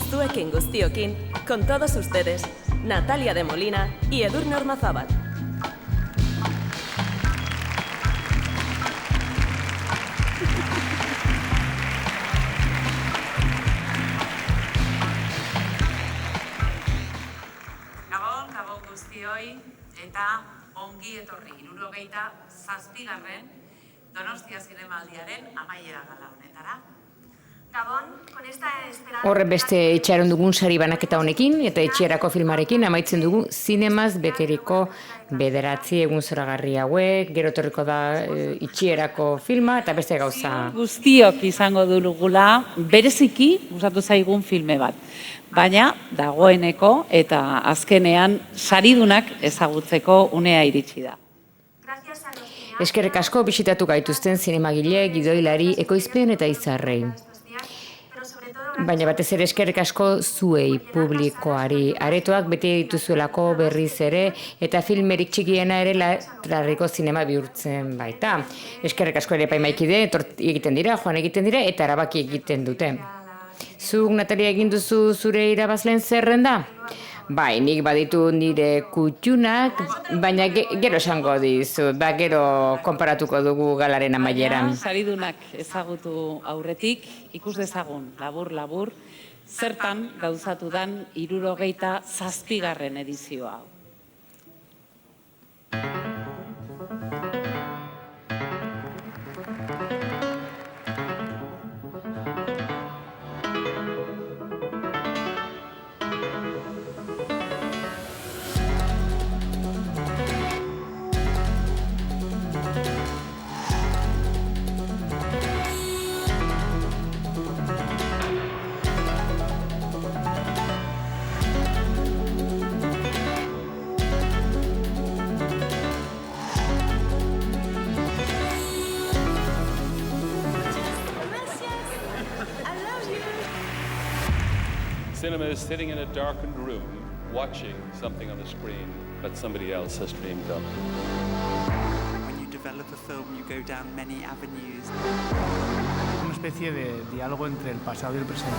zuekin guztiokin, con todos ustedes, Natalia de Molina y Edurne Ormazábal. Gabon guztioi eta ongi etorri 77. Donostia Zinemaldiaren amaiera gala honetara. Horre beste itxaron dugun sari banaketa honekin eta etxierako filmarekin amaitzen dugu zinemaz beteriko 9 egun zoragarri hauek, gero etorriko da itxierako filma eta beste gauza. Guztiok izango dugula bereziki gustatu zaigun filme bat. Baina dagoeneko eta azkenean saridunak ezagutzeko unea iritsi da. Eskerrik asko bisitatu gaituzten zinemagile, gidoilari, ekoizpen eta izarrei. Baina batez ere eskerrik asko zuei publikoari. Aretoak bete dituzuelako berriz ere eta filmerik txikiena ere larriko zinema bihurtzen baita. Eskerrik asko ere epaimaikide egiten dira, joan egiten dira eta erabaki egiten dute. Zuk, Natalia, egin duzu zure irabazleen zerrenda? Bai, nik baditu nire kutxunak, baina gero esango dizu, gero konparatuko dugu galaren amaieran. Saridunak ezagutu aurretik, ikus dezagun, labur, zertan gauzatu dan 77. edizioa. Cinema is sitting in a darkened room, watching something on a screen that somebody else has dreamed up. When you develop a film, you go down many avenues. Una especie de diálogo entre el pasado y el presente.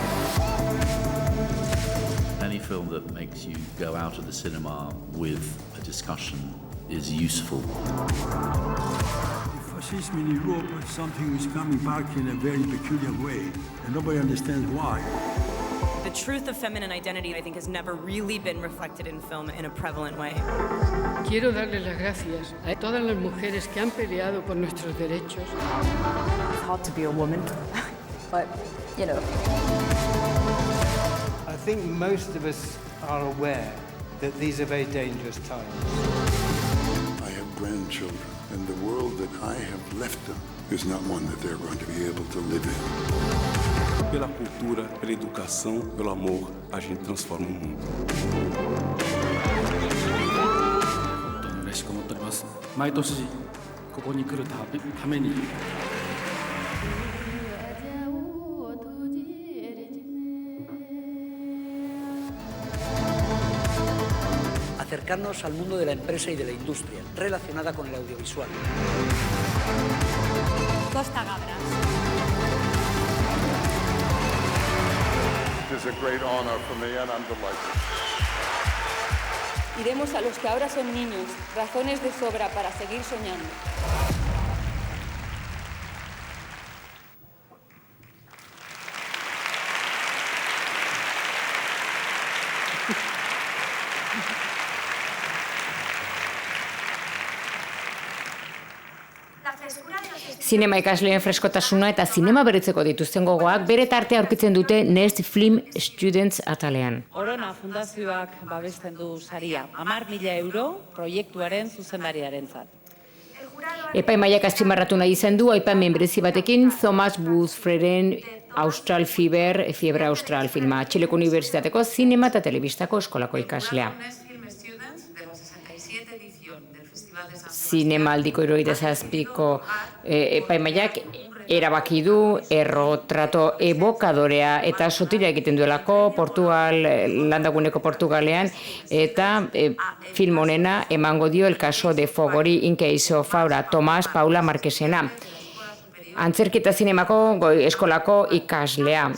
Any film that makes you go out of the cinema with a discussion is useful. Fascism in Europe, something is coming back in a very peculiar way, and nobody understands why. The truth of feminine identity, I think, has never really been reflected in film in a prevalent way. Quiero darles las gracias a todas las mujeres que han peleado por nuestros derechos. It's hard to be a woman, but, you know. I think most of us are aware that these are very dangerous times. I have grandchildren, and the world that I have left them is not one that they're going to be able to live in. Pela cultura, pela educação, pelo amor, a gente transforma o mundo. 本当に嬉しく思っております。毎年ここに来るために。Acercarnos al mundo de la empresa y de la industria relacionada con el audiovisual. Costa Gabras. It is a great honor for me, and I'm delighted. Iremos a los que ahora son niños, razones de sobra para seguir soñando. Zinema ikasleen freskotasuna eta zinema berritzeko dituzten gogoak bere tartea aurkitzen dute Next Film Students atalean. Orona Fundazioak babesten du saria, 10.000 euro proiektuaren zuzendariarentzat. Epaimahaiak azpimarratu nahi izan du aipamen berezi batekin Thomas Woodfreden Austral Fiebre Austral filma, Txileko Unibertsitateko zinema eta telebistako eskolako ikaslea. Zinemaldiko 77ko epaimahaiak erabaki du errotrato evokadorea eta sotila egiten duelako landaguneko Portugalean eta film honena emango dio El caso de Fogori in case of Faura, Tomás Paula Marquesena. Antzerki eta zinemako eskolako ikaslea.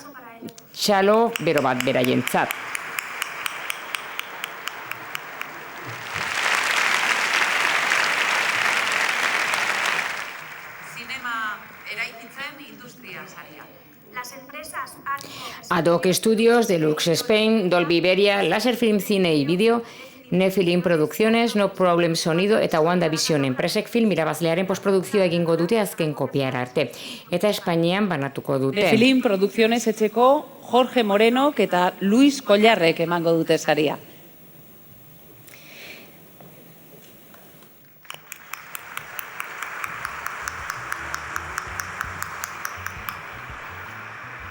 txalo bero bat beraientzat. Ad-hoc Studios, Deluxe Spain, Dolby Iberia, Laser Film Cine y Video, Nephilim Producciones, No Problem Sonido eta WandaVision enpresek film irabazlearen postprodukzioa egingo dute azken kopiara arte. Eta Espainian banatuko dute. Nephilim Producciones etxeko Jorge Morenok eta Luis Collarrek emango dute saria.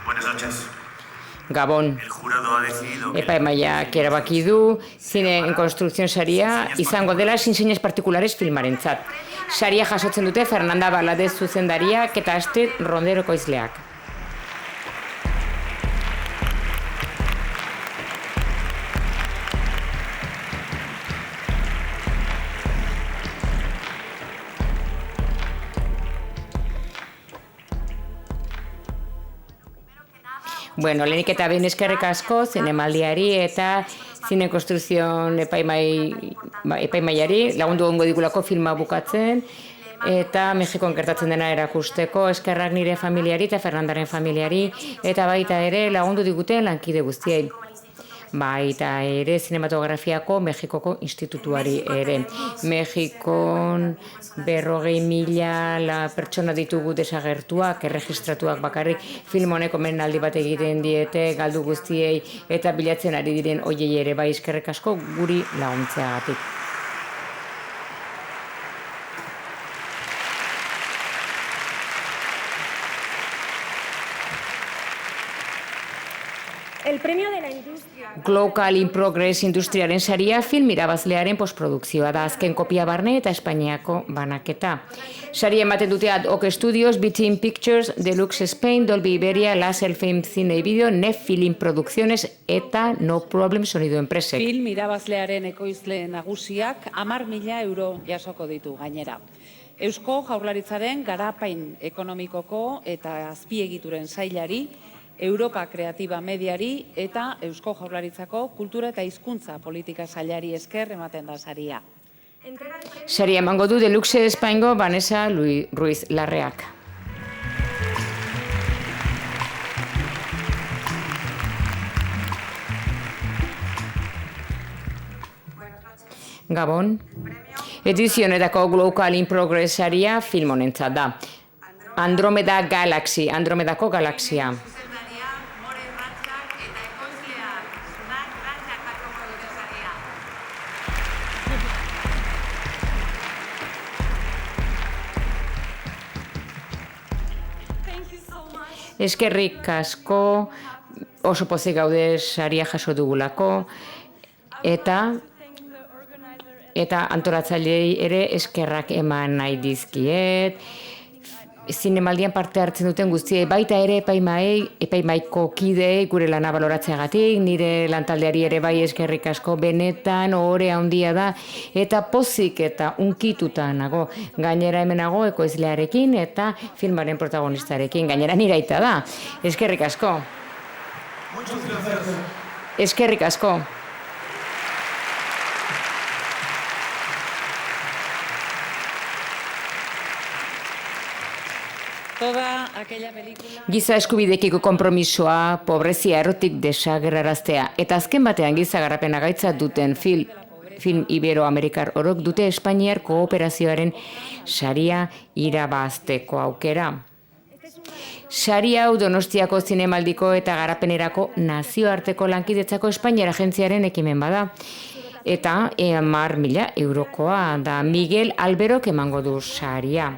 Buenas noches. Gabon. Epaimahaiak erabaki du Cine en Construcción saria izango dela sin señas particulares filmarentzat. Saria jasotzen dute Fernanda Valadez zuzendariak eta Astrid Rondero ekoizleak. Bueno, lehenik eta behin eskerrik asko zinemaldiari eta Cine Konstruzion epaimaiari lagundu gongo digulako filma bukatzen eta Mexikon gertatzen dena erakusteko eskerrak nire familiari eta Fernandaren familiari eta baita ere lagundu diguten lankide guztiei. Baita ere zinematografiako Mexikoko institutuari ere. Mexikon 40.000 pertsona ditugu desagertuak, erregistratuak bakarrik film honek omenaldi bat egiten diete galdu guztiei eta bilatzen ari diren hoiei ere bai eskerrik asko guri laguntzeagatik. El premio de la industria. Global in Progress industriaren saria film irabazlearen postprodukzioa da azken kopia barne eta Espainiako banaketa. Saria ematen dute Ad-hoc Studios, Between Pictures, Deluxe Spain, Dolby Iberia, Laser Film Cine y Video, Nephilim Producciones eta No Problem Sonido enpresek. Film irabazlearen ekoizle nagusiak 10.000 euro jasoko ditu gainera. Eusko Jaurlaritzaren garapen ekonomikoko eta azpiegituren sailari, Europa Kreatiba Mediari eta Eusko Jaurlaritzako Kultura eta Hizkuntza Politika Sailari esker ematen da saria. Saria emango du Deluxe Espaingo Vanessa Ruiz Larreak. Gabon. Edizionetako Global in Progress saria film honentzat da. Andromeda Galaxy, Andromedako galaxia. Eskerrik asko, oso pozik gaude saria jaso dugulako, eta antolatzaileei ere eskerrak eman nahi dizkiet. Zinemaldian parte hartzen duten guztiei, baita ere epaimaiko kideei gure lana baloratzeagatik, nire lantaldeari ere bai eskerrik asko, benetan ohore handia da, eta pozik eta unkituta nago. Gainera hemenago ekoizlearekin eta filmaren protagonistarekin, gainera nire aita da. Eskerrik asko. Eskerrik asko. Giza eskubidekiko konpromisoa, pobrezia erotik desagerraraztea, eta azken batean giza garapena gaitzat duten film ibero-amerikar orok dute Espainiar kooperazioaren saria irabazteko aukera. Saria hau Donostiako zinemaldiko eta garapenerako nazioarteko lankidetzako Espainiar agentziaren ekimen bada. Eta 10.000 eurokoa da Miguel Alberok emango du saria.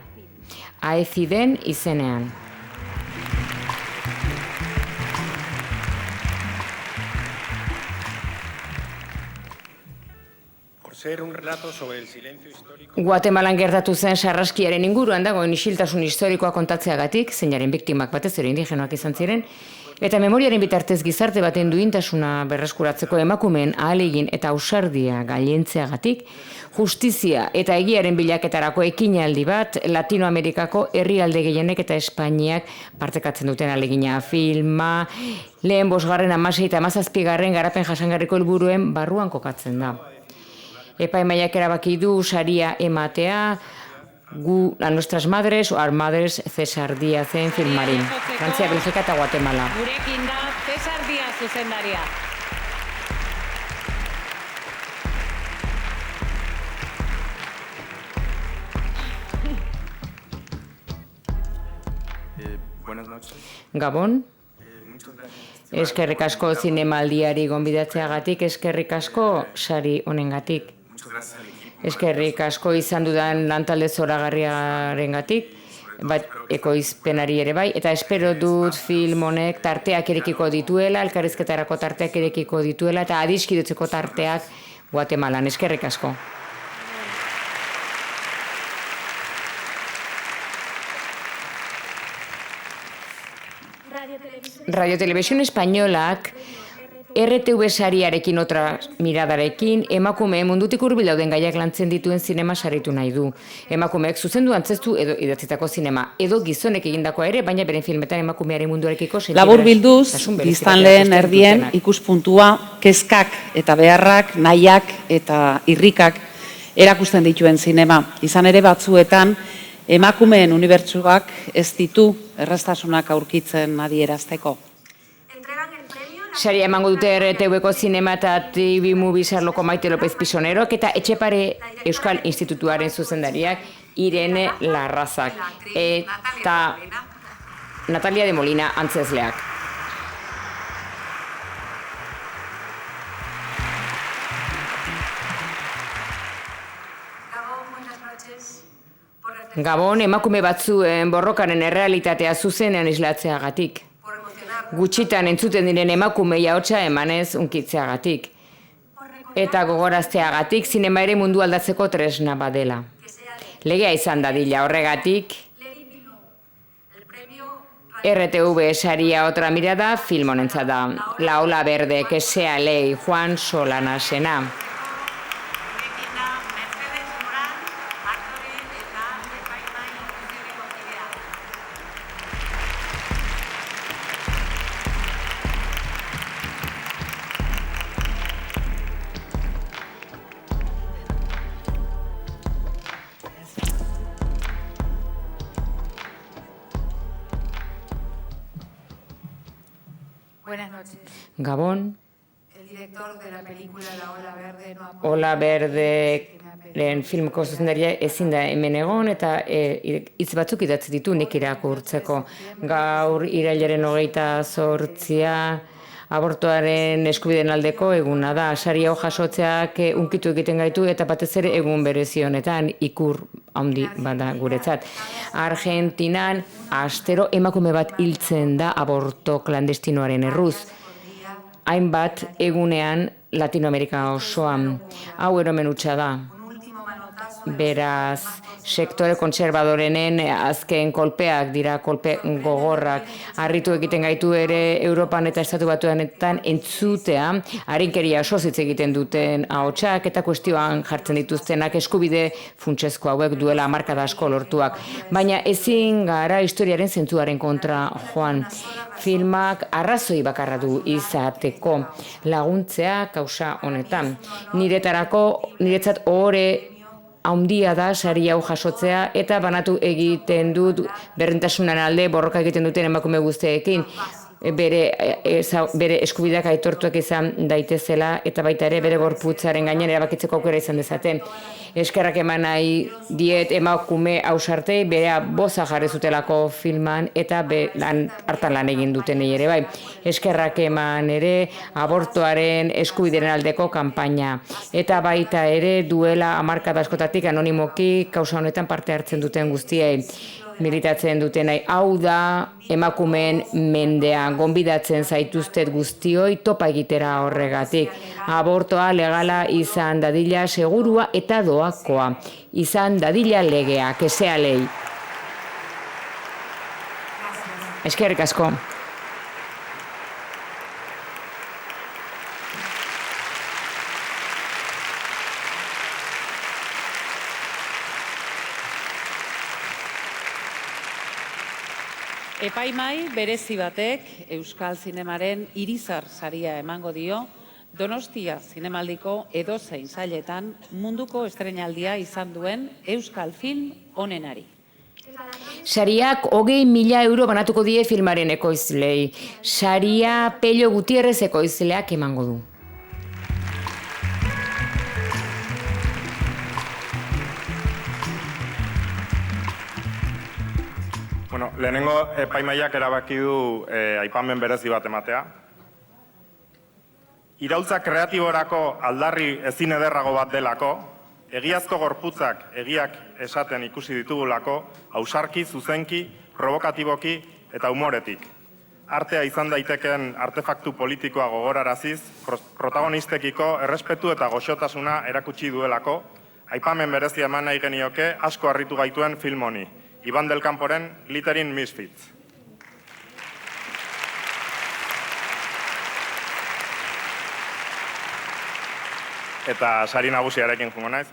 Aeziden izenean. Guatemalan gertatu zen sarraskiaren inguruan dagoen isiltasun historikoa kontatzeagatik, zeinaren biktimak batez ere indigenoak izan ziren, Eta memoriaren bitartez gizarte baten duintasuna berreskuratzeko emakumeen ahalegin eta ausardia gailentzeagatik, justizia eta egiaren bilaketarako ekinaldi bat Latinoamerikako herrialde gehienek eta Espainiak partekatzen duten ahalegina filma, lehen 5., 16. eta 17. garapen jasangarriko helburuen barruan kokatzen da. Epaimahaiak erabaki du saria ematea a nuestras madres o a madres César Díazen filmari. Frantzia, Belgika eta Guatemala. Gurekin da César Díaz zuzendaria. Buenas noches. Gabon. Eskerrik asko zinemaldiari gonbidatzeagatik, eskerrik asko sari honengatik. Eskerrik asko izan dudan lantalde zoragarriarengatik, bat ekoizpenari ere bai, eta espero dut film honek tarteak irekiko dituela, elkarrizketarako tarteak irekiko dituela, eta adiskidetzeko tarteak Guatemalan. Eskerrik asko. Radio Televisión Espainolak RTV sariarekin otra miradarekin emakume mundutik hurbil dauden gaiak lantzen dituen zinema saritu nahi du. Emakumeek zuzendu antzeztu edo idatzitako zinema, edo gizonek egindakoa ere, baina beren filmetan emakumearen munduarekiko labur bilduz, biztanleen erdien ikuspuntua, kezkak eta beharrak, nahiak eta irrikak erakusten dituen zinema. Izan ere batzuetan, emakumeen unibertsuak ez ditu erraztasunak aurkitzen adierazteko. Saria emango dute RTV-ko zinema eta TV Movies arloko Maite López Pisonerok eta Etxepare Euskal Institutuaren zuzendariak Irene Larrazak eta Natalia de Molina antzezleak. Gabon, emakume batzuen borrokaren errealitatea zuzenean islatzeagatik. Gutxitan entzuten diren emakumei ahotsa emanez unkitzeagatik. Eta gogorazteagatik zinema ere mundu aldatzeko tresna badela. Legea izan dadila horregatik, RTV saria otra mirada film honentzat da. La ola verde, que sea ley, Juan Solanasena. Buenas noches. Gabon. El director de la película La Ola Verde no ha... Ola Verde lehen filmeko zuzendaria ezin da hemen egon eta hitz batzuk idatzi ditu nik irakurtzeko. Gaur irailaren 28 abortuaren eskubideen aldeko eguna da. Sari hau jasotzeak unkitu egiten gaitu eta batez ere egun berezi honetan ikur handi bada guretzat. Argentinan astero emakume bat hiltzen da aborto klandestinoaren erruz. Hainbat egunean Latinoamerika osoan. Hau eromen hutsa da. Beraz, sektore kontserbadorenen azken kolpeak dira, kolpe gogorrak. Harritu egiten gaitu ere Europan eta Estatu Batuetan entzutea, harinkeria osoz hitz egiten duten ahotsak eta kuestioan jartzen dituztenak eskubide funtsezko hauek duela hamarkada asko lortuak. Baina ezin gara historiaren zentzuaren kontra joan. Filmak arrazoi bakarra du izateko laguntzea kausa honetan. Niretzat ohore haundia da sari hau jasotzea eta banatu egiten dut berdintasunan alde borroka egiten duten emakume guztiekin bere eskubideak aitortuak izan daitezela eta baita ere bere gorputzaren gainean erabakitzeko aukera izan dezaten. Eskerrak eman nahi diet emakume ausartei bere boza jarri zutelako filman eta hartan lan egin dutenei ere bai. Eskerrak eman ere abortuaren eskubideren aldeko kanpaina eta baita ere duela hamarkada askotatik anonimoki kausa honetan parte hartzen duten guztiei. Militatzen dutenai, hau da emakumeen mendean, gonbidatzen zaituztet guztioi topa egitera horregatik. Abortoa legala izan dadila segurua eta doakoa. Izan dadila legea, que sea ley. Eskerrik asko. Epaimai berezi batek Euskal Zinemaren Irizar saria emango dio Donostia Zinemaldiko edozein sailetan munduko estreinaldia izan duen euskal film onenari. Sariak 20.000 euro banatuko die filmaren ekoizlei. Saria Pello Gutierrez ekoizleak emango du. Bueno, lehenengo epaimaiak erabaki du aipamen berezi bat ematea. Iraultza kreatiborako aldarri ezin ederrago bat delako, egiazko gorputzak egiak esaten ikusi ditugulako, ausarki, zuzenki, provokatiboki eta humoretik. Artea izan daitekeen artefaktu politikoa gogoraraziz, protagonistekiko errespetu eta goxotasuna erakutsi duelako, aipamen berezia eman nahi genioke asko harritu gaituen film honi, Iban del Camporen Glittering Misfits. Eta sari nagusiarekin jungo naiz.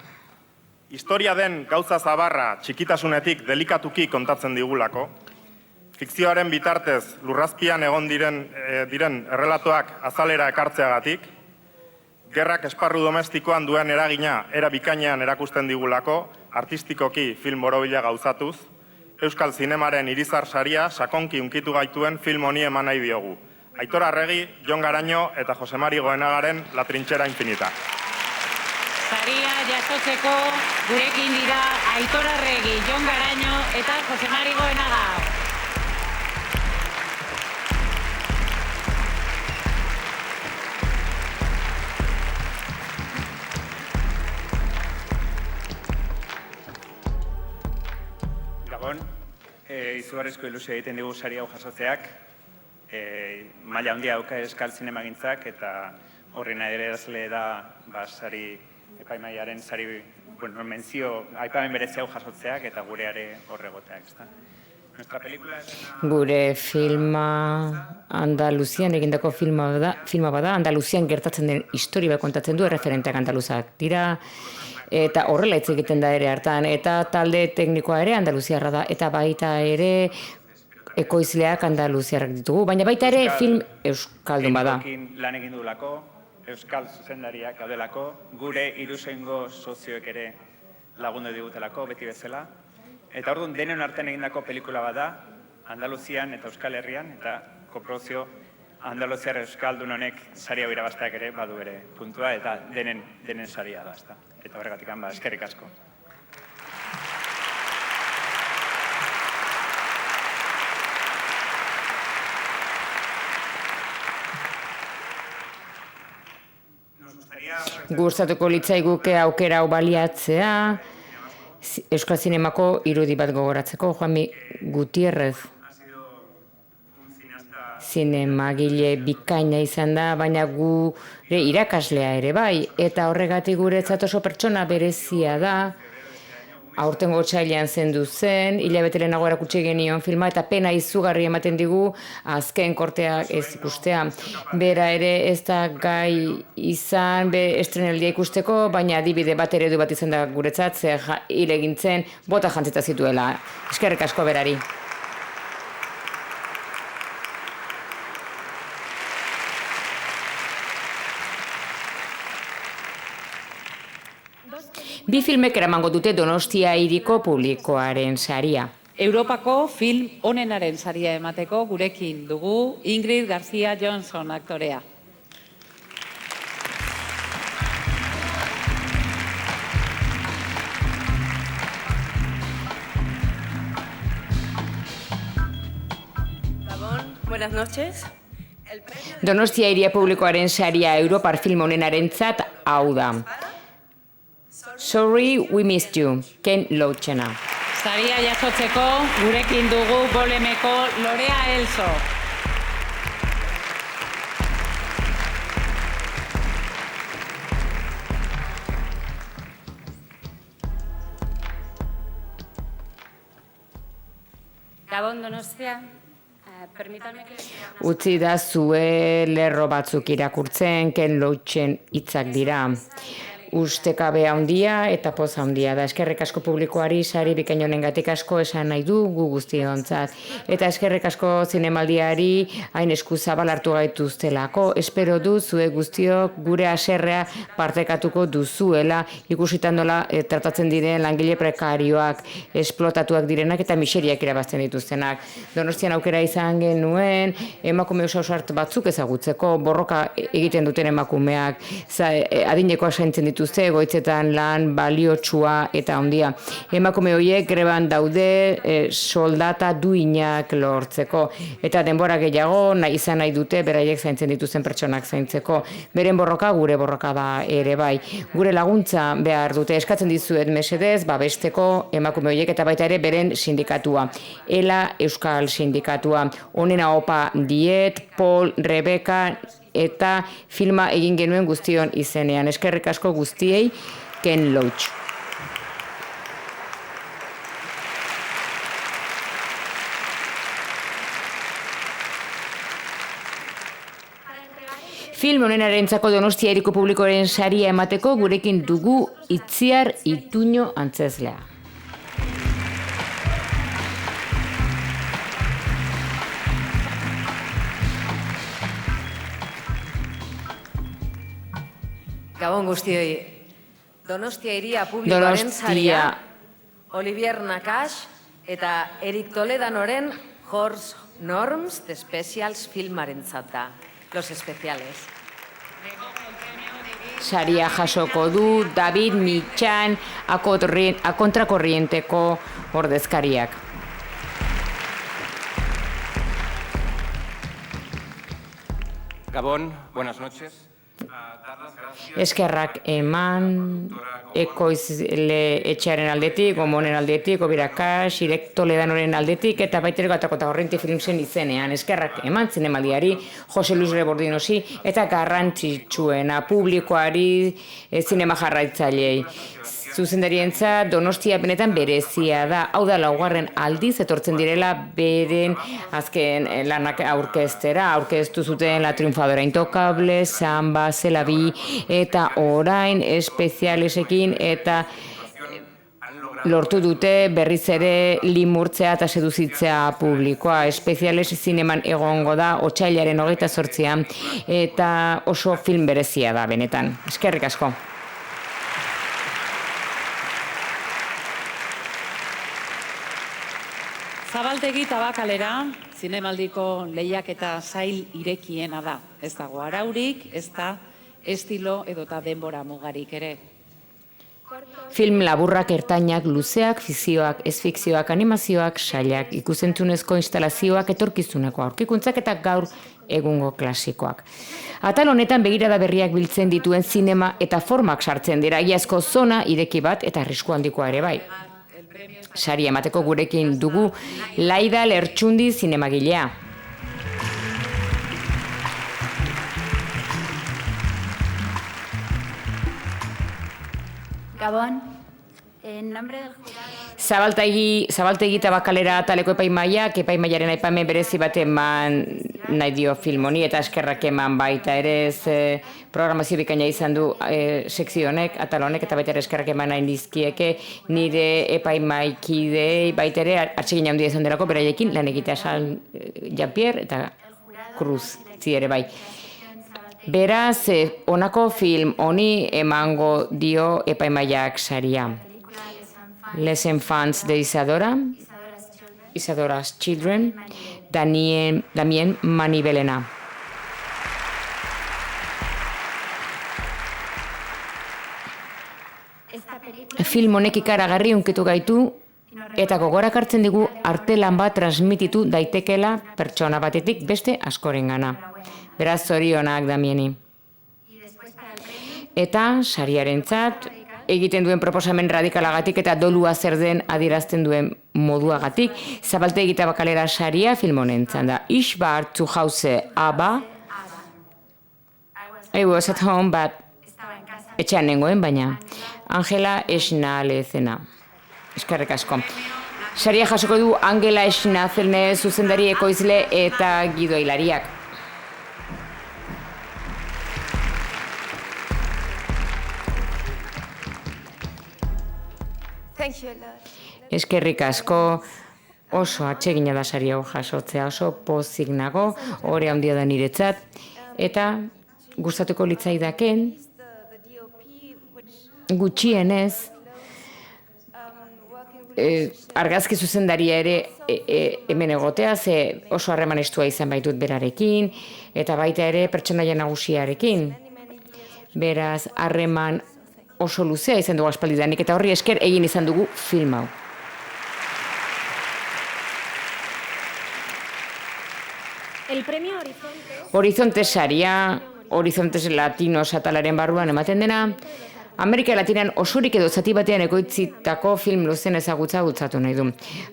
Historia den gauza zabarra txikitasunetik delikatuki kontatzen digulako, fikzioaren bitartez lurrazpian egon diren errelatoak azalera ekartzeagatik, gerrak esparru domestikoan duen eragina era bikainean erakusten digulako, artistikoki film borobila gauzatuz, Euskal Zinemaren Irizar saria sakonki unkitu gaituen film honi eman nahi diogu. Aitor Arregi, Jon Garaño eta Jose Mari Goenagaren La Trinchera Infinita. Saria jasotzeko gurekin dira Aitor Arregi, Jon Garaño eta Jose Mari Goenaga. Gabon, izugarrizko ilusio egiten digu sari hau jasotzeak, maila handia dauka Euskal Zinemagintzak eta horren ere erazle da sari epaimaiaren sari mentzio aipamen berezi hau jasotzeak eta gureare horregoteak, ezta? Nuestra película Gure filma Andaluzian egindako filma bada, Andaluzian gertatzen den historia bat kontatzen du, erreferenteak andaluzak dira, eta horrela hitz egiten da ere hartan, eta talde teknikoa ere andaluziarra da, eta baita ere ekoizleak andaluziarrak ditugu, baina baita ere film euskaldun bada. Lan egin dugulako, euskal zuzendariak gaudelako, gure hiruzengo sozioek ere lagundu digutelako, beti bezala. Eta orduan denen artean egindako pelikula bada, Andaluzian eta Euskal Herrian, eta koprodukzio andaluziar euskaldun honek sari hau irabazteak ere badu ere puntua, eta denen saria da, ezta. Eta horregatik eskerrik asko. Gustatuko litzaiguke aukera hau baliatzea, Euskal Zinemako irudi bat gogoratzeko, Juanmi Gutierrez. Zinemagile bikaina izan da, baina gure irakaslea ere bai, eta horregatik guretzat oso pertsona berezia da, aurtengo otsailean zendu zen, hilabete lehenago erakutsi genion filma, eta pena izugarri ematen digu azken kortea ez ikustea. Bera ere ez da gai izan estrenaldia ikusteko, baina adibide bat eredu bat izan da guretzat, ze hil egin zen, bota jantzita zituela. Eskerrik asko berari. Bi filmek eramango dute Donostia hiriko publikoaren saria. Europako film onenaren saria emateko gurekin dugu Ingrid García Johnson aktorea. Gabon, buenas noches. Donostia hiria publikoaren saria Europar film onenarentzat hau da. Sorry, we missed you, Ken Loachena. Saria jasotzeko gurekin dugu Golemeko Lorea Elso. Gabon Donostia. Utzi da zue lerro batzuk irakurtzen, Ken Loachen hitzak dira. ustekabe handia eta poz handia da. Eskerrik asko publikoari, sari bikain honengatik asko esan nahi du gu guztiontzat. Eta eskerrik asko zinemaldiari hain eskuzabal hartu gaituztelako. Espero du zuek guztiok gure haserrea partekatuko duzuela, ikusitan nola tratatzen diren langile prekarioak, esplotatuak direnak eta miseriak irabazten dituztenak. Donostian aukera izan genuen, emakume ausart batzuk ezagutzeko, borroka egiten duten emakumeak, adinekoa zaintzen dituzte, egoitzetan lan baliotsua eta handia. Emakume horiek greban daude soldata duinak lortzeko. Eta denbora gehiago izan nahi dute beraiek zaintzen dituzten pertsonak zaintzeko. Beren borroka gure borroka da ere bai. Gure laguntza behar dute, eskatzen dizuet mesedez, babesteko emakume horiek eta baita ere beren sindikatua. ELA Euskal Sindikatua. Honena opa diet, Paul, Rebeka eta filma egin genuen guztion izenean. Eskerrik asko guztiei, Ken Loach. Film honenarentzako Donostia Hiriko Publikoaren saria emateko gurekin dugu Itziar Ituño antzezlea. Gabon guztioi, Donostia Hiria Publikoaren saria, Olivier Nakash eta Erik Toledanoren Horse Norms de Specials filmarentzat da, Los Especiales. Saria jasoko du David Michan kontrakorrienteko ordezkariak. Gabon, buenas noches. Eskerrak eman, Ekoizle etxearen aldetik, Gomonen aldetik, Obirakas, Irek Toledanoren aldetik, eta baiteriko eta Horrenti Filmsen izenean. Eskerrak eman zinemaldiari, Jose Luis Rebordinosi, eta garrantzitsuena publikoari, zinema jarraitzaileei. Zuzendarientzat Donostia benetan berezia da. Hau da laugarren aldiz etortzen direla beren azken lanak aurkeztu zuten La Triunfadora Intocable, Samba, Zelabi eta orain espezialesekin eta lortu dute berriz ere limurtzea eta seduzitzea publikoa. Espeziales zineman egongo da otsailaren 28an eta oso film berezia da benetan. Eskerrik asko. Zabaltegi Tabakalera, zinemaldiko lehiaketa zail irekiena da. Ez dago araurik, ez da estilo edota denbora mugarik ere. Film laburrak, ertainak, luzeak, fikzioak, ez fikzioak, animazioak, sailak, ikusentzunezko instalazioak, etorkizuneko aurkikuntzak eta gaur egungo klasikoak. Atal honetan begirada berriak biltzen dituen zinema eta formak sartzen dira, iazko zona ireki bat eta arrisku handikoa ere bai. Sari emateko gurekin dugu Laida Lertxundi zinemagilea. Gabon, en nombre del jurado... Zabaltegi Tabakalera taleko epaimaiak, epaimaiaren aipamen berezi bat eman nahi dio film honi eta eskerrak eman baita ere programazio bikaina izan du sekzio honek, atal honek eta baita ere eskerrak eman nahi dizkieke nire epaimaikidei baita ere hartzegin handia izan delako beraiekin lan egitea Jean-Pierre eta Cruz ere bai. Beraz, honako film honi emango dio epaimaiak saria. Les Enfants de Isadora's Children, Damien Manibelena. Film honek ikaragarri hunkitu gaitu eta gogorak hartzen digu artelan bat transmititu daitekela pertsona batetik beste askorengana. Beraz, zorionak Damieni. Eta sariarentzat egiten duen proposamen radikalagatik eta dolua zer den adierazten duen moduagatik, Zabaltegi Tabakalera saria film honentzat da. Ich war zu Hause, aber I was at home, but etxean nengoen, baina Angela Esnalezena. Eskerrik asko. Saria jasoko du Angela Esnalezene zuzendari ekoizle eta gidoilariak. Eskerrik asko, oso atsegina da sari hau jasotzea, oso pozik nago, ore handia da niretzat, eta gustatuko litzaidaken, gutxienez, argazki zuzendaria ere hemen egotea, ze oso harreman estua izan baitut berarekin, eta baita ere pertsonaia nagusiarekin. Beraz, harreman oso luzea izan dugu aspaldidanik, eta horri esker egin izan dugu film hau. El premio Horizonte. Horizonte saria, Horizontes Latinos atalaren barruan ematen dena, Amerika Latinan osorik edo zati batean ekoitzitako film luzen ezagutza bultzatu nahi du.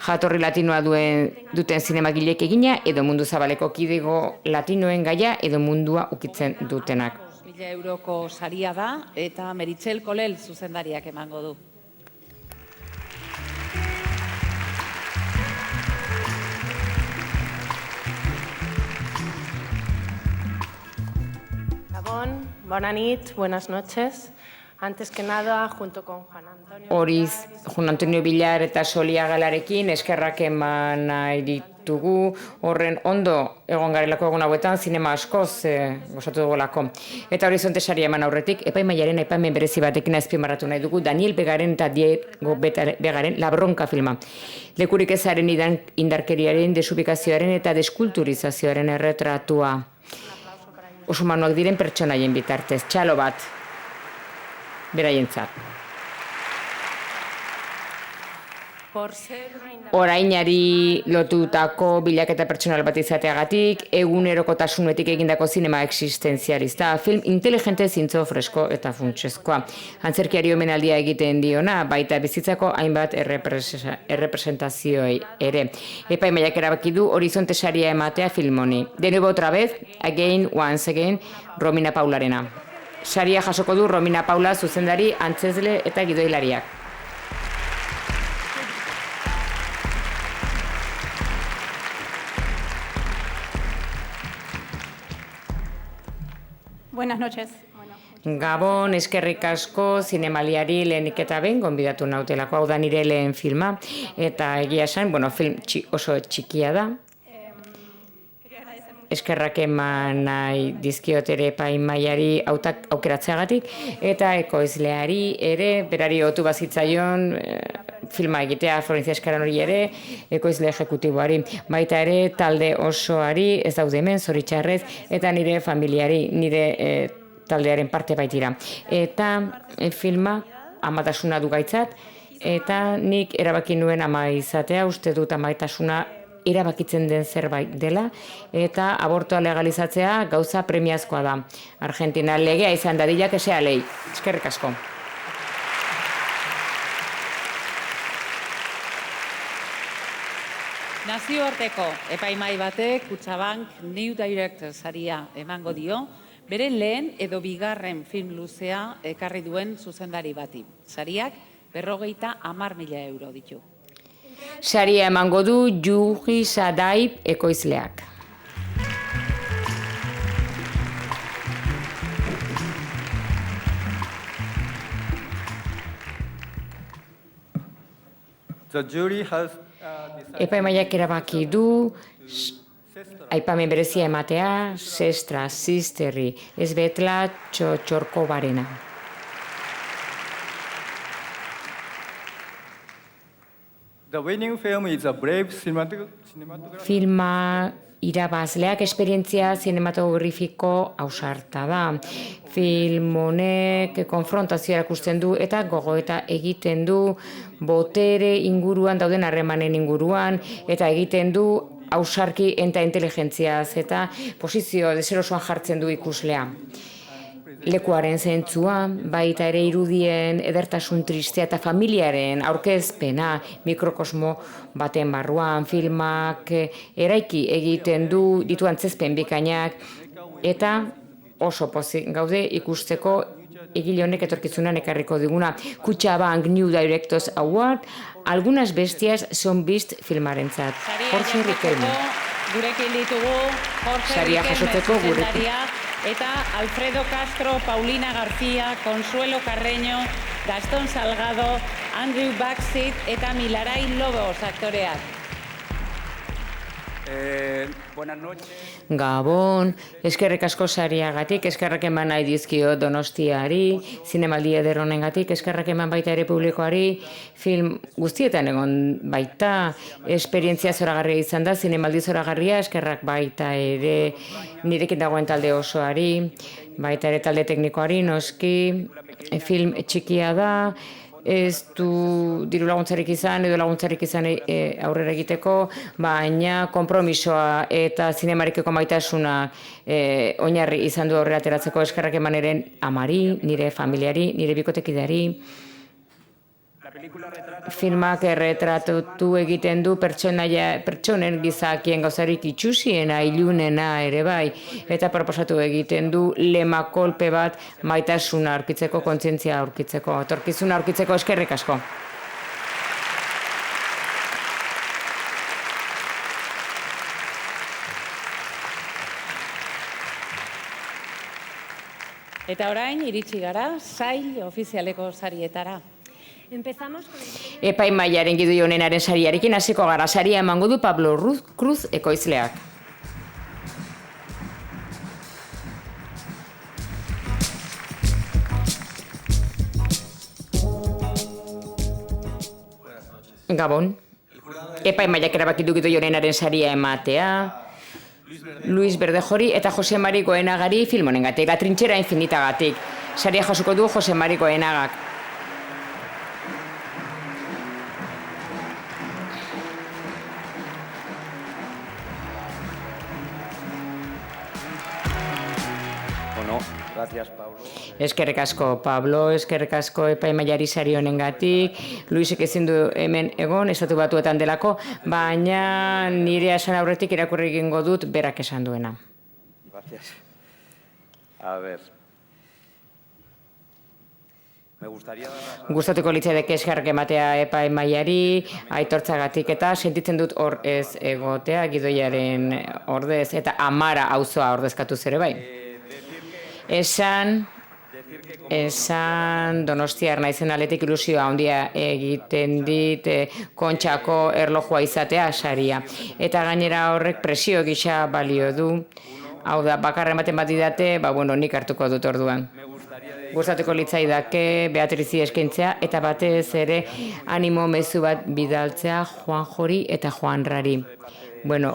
Jatorri latinoa duten zinemagilek egina edo mundu zabaleko kidego latinoen gaia edo mundua ukitzen dutenak. 1.000 euroko saria da eta Meritxell Kolel zuzendariak emango du. Gabon, bona nit, buenas noches. Antes que nada, junto con Juan Antonio... Juan Antonio Villar eta Solia Galarekin eskerrak eman nahi ditugu, horren ondo egon garelako egun hauetan, zinema askoz gozatu dugulako. Eta Horizonte saria eman aurretik, epaimaiaren epaimen berezi batekin azpimarratu nahi dugu, Daniel Begaren eta Diego Begaren La Bronca filma. Lekurik ezaren indarkeriaren, desubikazioaren eta deskulturizazioaren erretratua. Oso manuak diren pertsonaien bitartez, txalo bat. Beraientzat. Orainari lotutako bilaketa pertsonal bat izateagatik, egunerokotasunetik egindako zinema existenzialista, film inteligente, zintzo, fresko eta funtsezkoa. Antzerkiari omenaldia egiten diona, baita bizitzako hainbat errepresentazioei ere. Epaimaiak erabaki du Horizonte saria ematea film honi. De nuevo otra vez, again, once again, Romina Paularena. Saria jasoko du Romina Paula zuzendari, antzezle eta gidoilariak. Buenas noches. Gabon, eskerrik asko, zinemaliari lehenik eta behin gonbidatu nautelako, hau da nire lehen filma, eta egia esan, film oso txikia da. Eskerrak eman nahi dizkiot ere epaimaiari aukeratzeagatik, eta ekoizleari ere, berari otu bazitzaion filma egitea, Florencia Eskaran hori ere, ekoizle ejekutiboari, baita ere talde osoari ez daude hemen, zoritxarrez, eta nire familiari, nire taldearen parte baitira. Eta filma amatasuna du gaitzat, eta nik erabaki nuen ama izatea, uste dut amaitasuna erabakitzen den zerbait dela, eta abortoa legalizatzea gauza premiazkoa da. Argentina legea izan dadila que sea ley. Eskerrik asko. Nazioarteko epaimai batek Kutxabank New Director saria emango dio, bere lehen edo bigarren film luzea ekarri duen zuzendari bati. Sariak 50.000 euro ditu. Saria emango du Yuji Sadaib ekoizleak. Epaimaiak erabaki du aipamen berezia ematea Sestra Sisterri Esbetla Txotxorkobarena. The winning film is a brave Filma irabazleak esperientzia zinematografiko ausarta da. Film honek konfrontazioa erakusten du eta gogoeta egiten du botere inguruan dauden harremanen inguruan eta egiten du ausarki eta inteligentziaz eta posizio deserosoan jartzen du ikuslea. Lekuaren zentzua, baita ere irudien edertasun tristea eta familiaren aurkezpena mikrokosmo baten barruan filmak eraiki egiten du ditu antzezpen bikainak eta oso pozik gaude ikusteko egile honek etorkizunan ekarriko diguna Kutxabank New Directors Award, algunas bestias son bist filmarentzat. Jorge Riquelme. Gurekin ditugu Jorge Saria jasotzeko Riquelme, eta Alfredo Castro, Paulina García, Consuelo Carreño, Gastón Salgado, Andrew Baxit eta Milaray Lobos aktoreak. Buenas noches. Gabon, eskerrik asko sariagatik, eskerrak eman nahi dizkio Donostiari, zinemaldi eder honengatik, eskerrak eman baita ere publikoari, film guztietan egon baita, esperientzia zoragarria izan da, zinemaldi zoragarria, eskerrak baita ere nirekin dagoen talde osoari, baita ere talde teknikoari, noski, film txikia da, ez du diru laguntzarik izan edo laguntzarik izan aurrera egiteko, baina konpromisoa eta zinemarekiko maitasuna oinarri izan du aurrera ateratzeko. Eskerrak eman eren amari, nire familiari, nire bikotekideari. Filmak erretratatu egiten du pertsonen gizakien gauzarik itxusiena, ilunena ere bai, eta proposatu egiten du lema kolpe bat maitasuna aurkitzeko, kontzientzia aurkitzeko, etorkizuna aurkitzeko. Eskerrik asko. Eta orain, iritsi gara, sail ofizialeko sarietara. Epaimahaiaren gidoi honenaren sariarekin hasiko gara. Saria emango du Pablo Cruz ekoizleak. Gabon. Epaimahaiak erabaki du gidoi honenaren saria ematea Luis Verdejori eta Jose Mari Goenagari film honengatik, La Trinchera Infinitagatik. Saria jasoko du Jose Mari Goenagak. Eskerrik asko, Pablo, eskerrik asko epaimahaiari sari honengatik. Luisek ezin du hemen egon, Estatu Batuetan delako, baina nire esan aurretik irakurri egingo dut berak esan duena. Gracias. A ver. Gustatuko litzaidake eskerrak ematea epaimahaiari, aitortzagatik eta sentitzen dut hor ez egotea gidoiaren ordez eta Amara auzoa ordezkatu ere bai. Esan Donostiar naizen aletik ilusioa handia egiten dit Kontxako erlojua izatea saria. Eta gainera horrek presio gisa balio du. Hau da, bakarra ematen bat didate, nik hartuko dut orduan. Gustatuko litzaidake Beatrizi eskaintzea eta batez ere animo mezu bat bidaltzea Juanjori eta Juanrari.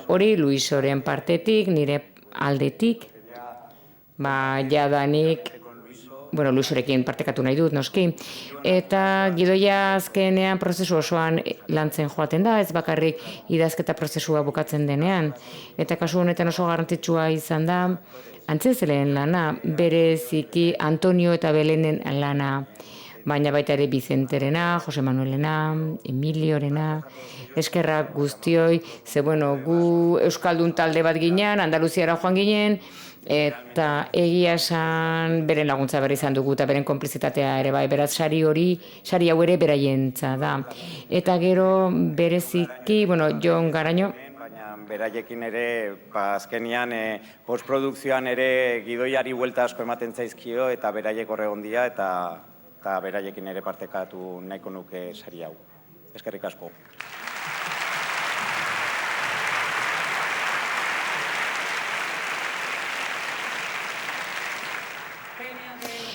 Hori Luisoren partetik, nire aldetik, jadanik, Luisorekin partekatu nahi dut, noski. Eta gidoia azkenean prozesu osoan lantzen joaten da, ez bakarrik idazketa prozesua bukatzen denean. Eta kasu honetan oso garrantzitsua izan da, Antzezeleen lana, bereziki Antonio eta Belenen lana, baina baita ere Vicenterena, Jose Manuelena, Emiliorena, eskerrak guztioi, ze gu Euskaldun talde bat ginen, Andaluziara joan ginen, eta egia esan beren laguntza berri izan dugu eta beren konplizitatea ere bai, beraz sari hau ere beraientza da. Eta gero bereziki, Jon Garaño, beraiekin ere, azkenian postprodukzioan ere gidoiari buelta asko ematen zaizkio eta beraiek horregon dira eta beraiekin ere partekatu nahiko nuke sari hau. Eskerrik asko.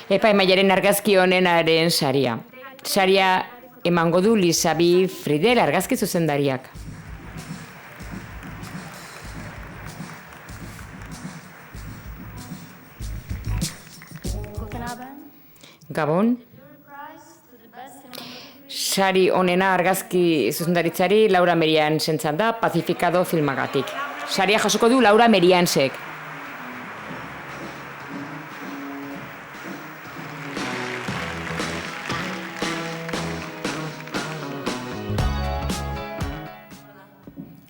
Epaimahaiaren argazki honenaren saria. Saria emango du Lisabi Fridel argazki zuzendariak. Gabon. Sari honena argazki zuzendaritzari Laura Merian zentzan da, Pacificado filmagatik. Saria jasoko du Laura Meriansek.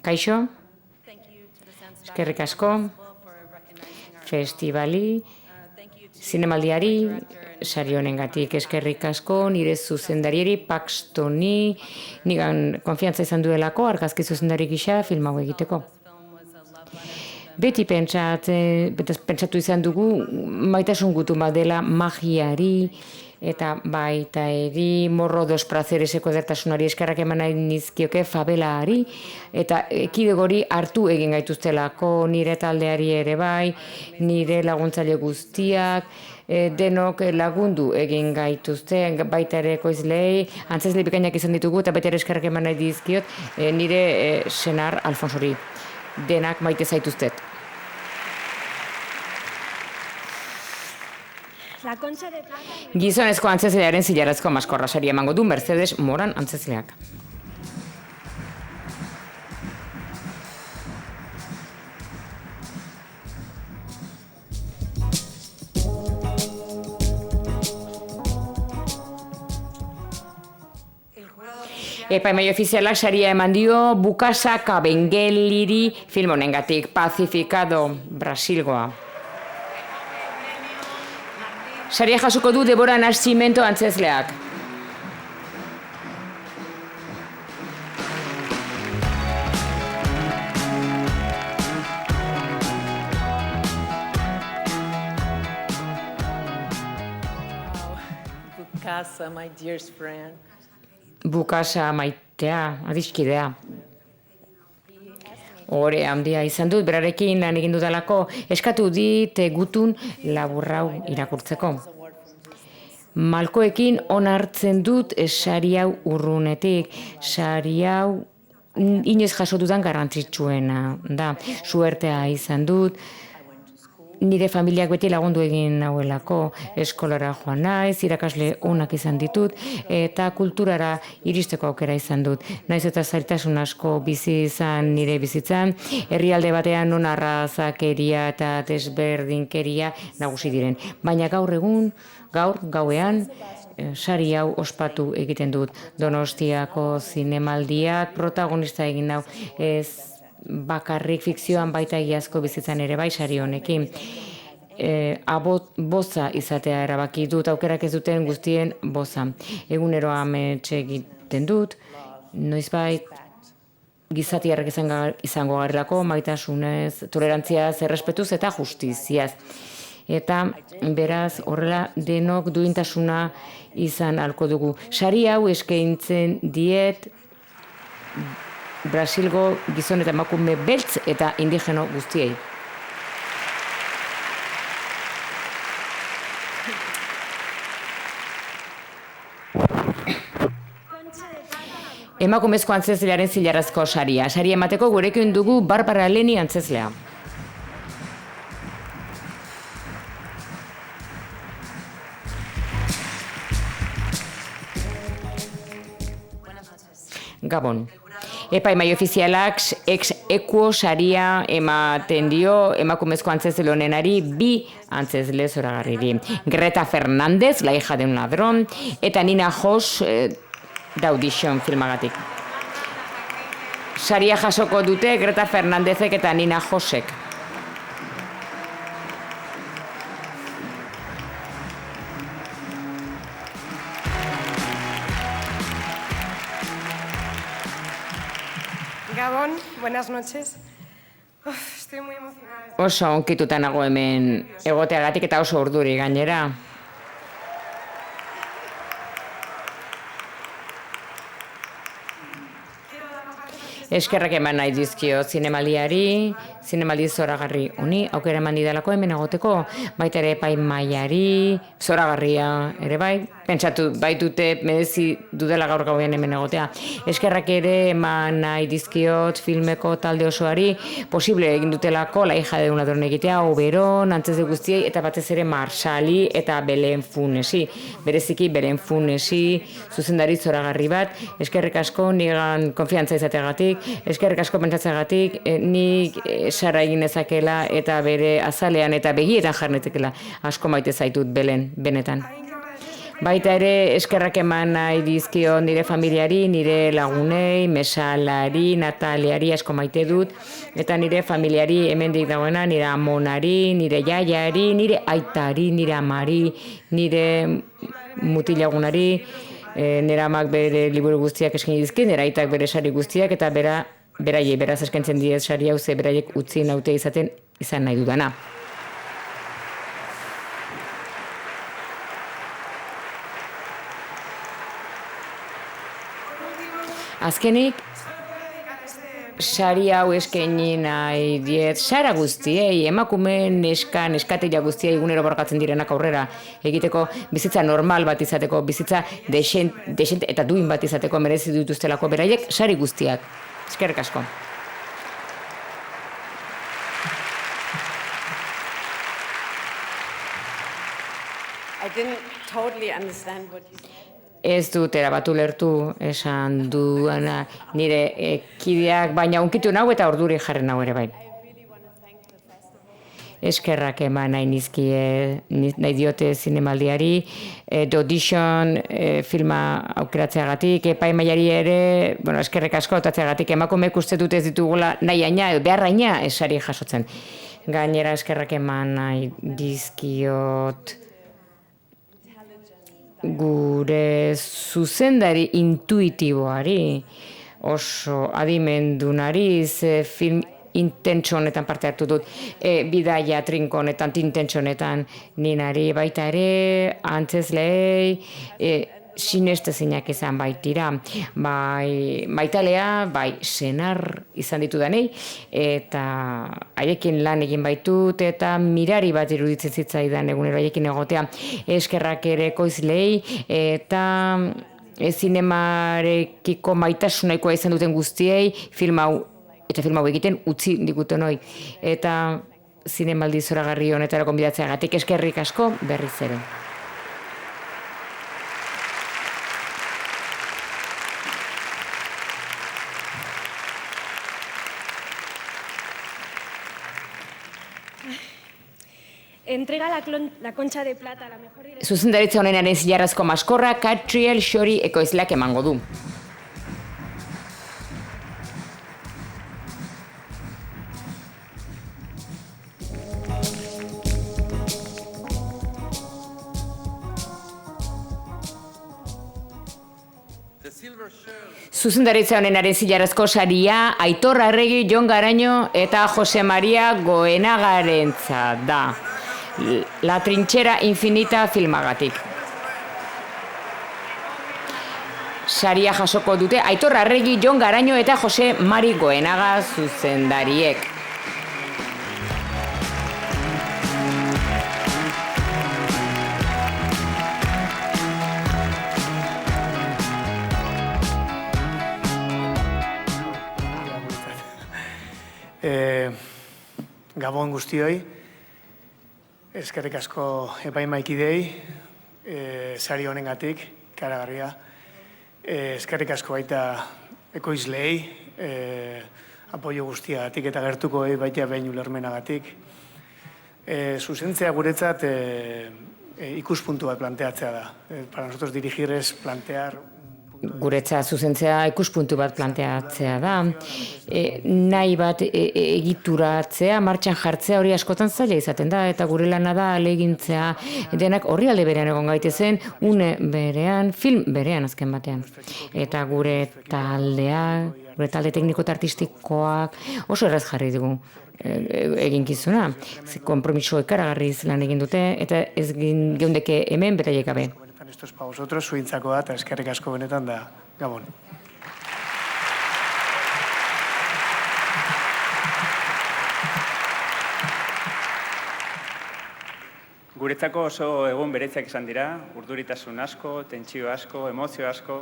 Kaixo, eskerrik asko, festivali, zinemaldiari, sari honengatik eskerrik asko, nire zuzendariari, Paxtoni, nigan konfiantza izan duelako, argazki zuzendari gisa film hau egiteko. Beti pentsatu izan dugu maitasun gutun bat dela magiari eta baita eri Morro dos Prazereseko edertasunari eskerrak eman nahi nizkioke fabelari eta kidegori hartu egin gaituztelako nire taldeari ere bai, nire laguntzaile guztiak, denok lagundu egin gaituzte, baita ere ekoizlei, antzezle bikainak izan ditugu eta baita ere eskerrak eman nahi dizkiot nire senar Alfonsori. Denak maite zaituztet. Gizonezko antzezlearen zilarrezko maskorra saria emango du Mercedes Moran antzezleak. Epaimai ofizialak saria eman dio Bukasa Kabengeliri film honengatik, Pacificado, Brasilgoa. Saria jasoko du Debora Nascimento antzezleak. Bukasa, my dearest friend. Bukasa maitea, adiskidea. Hore handia izan dut, berarekin lan egin dudalako, eskatu dit gutun laburrau irakurtzeko. Malkoekin onartzen dut sari hau urrunetik, sari hau inoiz jaso dudan garrantzitsuena da. Suertea izan dut, nire familiak beti lagundu egin nauelako, eskolara joan naiz, irakasle onak izan ditut, eta kulturara iristeko aukera izan dut. Naiz eta zailtasun asko bizi izan nire bizitzan, herrialde batean non arrazakeria eta desberdinkeria nagusi diren. Baina gauean, sari hau ospatu egiten dut. Donostiako zinemaldiak protagonista egin nau, ez bakarrik fikzioan baita egiazko bizitzan ere bai sari honekin. Boza izatea erabaki dut, aukerak ez duten guztien boza. Egunero amets egiten dut, noizbait gizatiarrak izango garelako, maitasunez, tolerantziaz, errespetuz eta justiziaz. Eta beraz horrela denok duintasuna izan halko dugu. Sari hau eskaintzen diet Brasilgo gizon eta emakume beltz eta indigeno guztiei. Emakumezko antzezlearen zilarrazko saria. Sari emateko gurekin dugu Barbara Leni antzezlea. Gabon. Epaimai ofizialak ex equo saria ematen dio emakumezko antzezle honenari 2 antzezle zoragarriri. Greta Fernández, la hija de un ladrón, eta Nina Hoss, The Audition filmagatik. Saria jasoko dute Greta Fernándezek eta Nina Hossek. Gabon, buenas noches. Estoy muy emocionada. Oso onkituta nago hemen egoteagatik eta oso urduri gainera. Eskerrak eman nahi dizkio zinemaldi zoragarri honi, aukera eman didalako hemen egoteko, baita ere epaimaiari, zoragarria ere bai, pentsatu baitute merezi dudala gaur gauean hemen egotea. Eskerrak ere eman nahi dizkiot filmeko talde osoari, posible egin dutelako La hija de un ladrón egitea, Oberon, antzez de guztiei, eta batez ere Marsali eta Belen Funesi. Bereziki Belen Funesi, zuzendari zoragarri bat, eskerrik asko nigan konfiantza izateagatik, eskerrik asko pentsatzeagatik, nik sara egin ezakela eta bere azalean eta begietan jarnetekela asko maite zaitut Belen, benetan. Baita ere eskerrak eman nahi dizkio nire familiari, nire lagunei, Mesalari, Nataliari asko maite dut, eta nire familiari hemendik dagoena, nire amonari, nire jaiari, nire aitari, nire amari, nire mutilagunari, nire amak bere liburu guztiak eskaini dizki, nire aitak bere sari guztiak, eta beraz eskaintzen diez sari hau ze beraiek utzi naute izaten izan nahi dudana. Azkenik, sari hau eskaini nahi diet, sara guztiei, emakume neskatila guztiei egunero borrokatzen direnak aurrera egiteko, bizitza normal bat izateko, bizitza desente eta duin bat izateko merezi dituztelako beraiek, sari guztiak. Eskerrik asko. I didn't totally understand what you said. Ez dut erabatu lertu esan duana nire kideak, baina unkitu nau eta orduri jarri nau ere bai. Eskerrak eman nahi diote zinemaldiari, The Audition filma aukeratzeagatik, epaimaiari ere, eskerrik asko otatzeagatik, emakumeek uste dut ez ditugula nahi aina, behar aina esari jasotzen. Gainera eskerrak eman nahi dizkiot gure zuzendari intuitiboari, oso adimendunari, film intentso honetan parte hartu dut, bidaia trinko honetan, intentso honetan ninari, baita ere, antzezlei, sinestezinak izan baitira, bai maitalea, bai senar izan ditudanei, eta haiekin lan egin baitut, eta mirari bat iruditzen zitzaidan egunero haiekin egotea, eskerrak ere ekoizlei, eta zinemarekiko maitasunaikoa izan duten guztiei, film hau egiten utzi diguten hoi, eta zinemaldi zoragarri honetara konbidatzeagatik eskerrik asko berriz ere. Entrega la Concha de Plata, la mejor directora. Zuzendaritza honenaren zilarrazko maskorra Catriel Shori ekoizleak emango du. Zuzendaritza honenaren zilarrazko saria Aitor Arregi, Jon Garaño eta Jose Maria Goenagarentzat da. La Trinchera Infinita filmagatik. Saria jasoko dute Aitor Arregi, Jon Garaño eta Jose Mari Goenaga zuzendariek. Gabon guztioi, eskerrik asko epaimaikidei, sari honengatik, karagarria. Eskerrik asko baita ekoizleei, apoio guztiagatik eta gertukoei baita behin ulermenagatik. Zuzentzea guretzat ikuspuntu bat planteatzea da. Para nosotros dirigir es plantear Guretza zuzentzea ikuspuntu bat planteatzea da. Nahi bat egituratzea, martxan jartzea hori askotan zaila izaten da, eta gure lana da alegintzea denak horri alde berean egon gaitezen, une berean, film berean azken batean. Eta gure talde tekniko eta artistikoak oso erraz jarri dugu eginkizuna. Konpromiso ikaragarriz lan egin dute, eta ez geundeke hemen beraiek gabe. Esto es para vosotros, zuintzako da, eta eskerrik asko benetan da, Gabon. Guretzako oso egun bereziak izan dira, urduritasun asko, tentsio asko, emozio asko,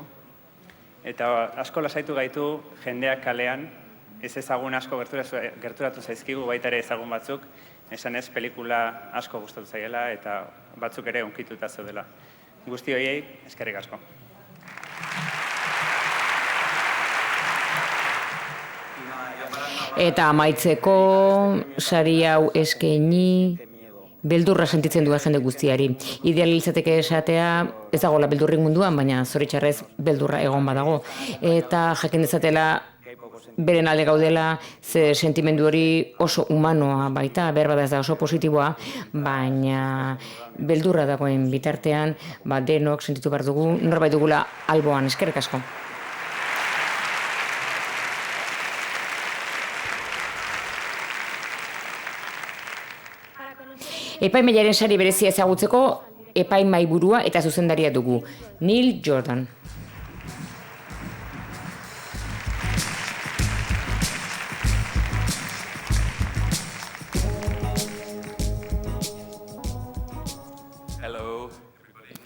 eta asko lasaitu gaitu jendeak kalean, ez ezagun asko gerturatu zaizkigu, baita ere ezagun batzuk, esan ez pelikula asko gustatu zaiela, eta batzuk ere unkituta zeudela. Guzti horiei, eskerrik asko. Eta amaitzeko sari hau eskaini beldurra sentitzen duen jende guztiari. Idealizateke esatea ez dagoela beldurrik munduan, baina zoritxarrez beldurra egon badago. Eta jakin dezatela beren alde gaudela, ze sentimendu hori oso humanoa baita, berbada ez da oso positiboa, baina beldurra dagoen bitartean, denok sentitu behar dugu, norbait dugula alboan, eskerrik asko. Epaimahaiaren sari berezia ezagutzeko epaimahaiburua eta zuzendaria dugu, Neil Jordan.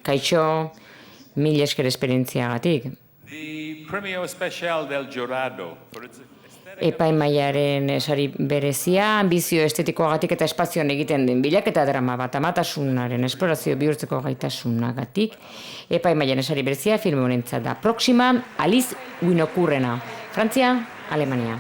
Kaixo, mil esker esperientziagatik. Epaimahaiaren sari berezia, ambizio estetikoagatik eta espazioan egiten den bilaketa drama bat amatasunaren esplorazio bihurtzeko gaitasunagatik. Epaimahaiaren sari berezia film honentzat da. Proxima, Alice Winokurrena, Frantzia, Alemania.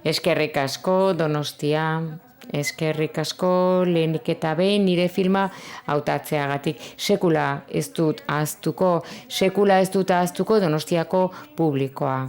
Eskerrik asko Donostia, eskerrik asko lehenik eta behin nire filma hautatzeagatik. Sekula ez dut ahaztuko Donostiako publikoa.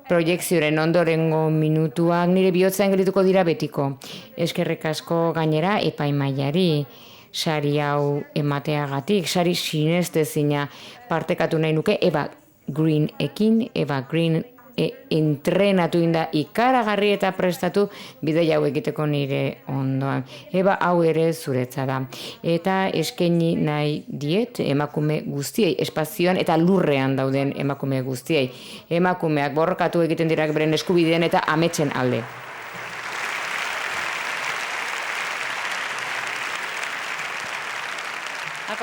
Proiekzioaren ondorengo minutuak nire bihotzean gelituko dira betiko. Eskerrik asko gainera epaimahaiari sari hau emateagatik, sari sinestezina partekatu nahi nuke Eva Greenekin, Eva Green entrenatu inda ikaragarri eta prestatu bidei hau egiteko nire ondoan. Eba, hau ere zuretza da. Eta eskaini nahi diet emakume guztiei, espazioan eta lurrean dauden emakume guztiei. Emakumeak borrokatu egiten dirak beren eskubideen eta ametsen alde. A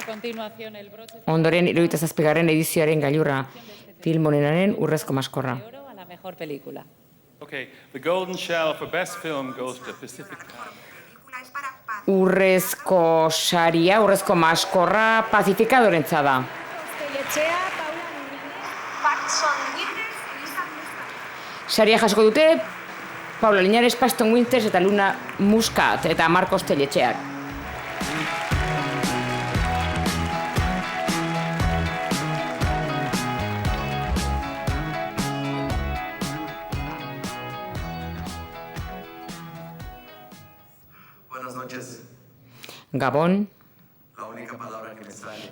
continuación el broche. Ondoren 77. edizioaren gailurra. Film honenaren urrezko maskorra. A la mejor película. Okay, the Golden Shell for Best Film goes to Pacific Time. Urrezko saria, urrezko maskorra Pacificadorentza da. Saria jasko dute Paula Liñares, Paxton Winters eta Luna Muscat eta Marcos Telletxeak. Gabon,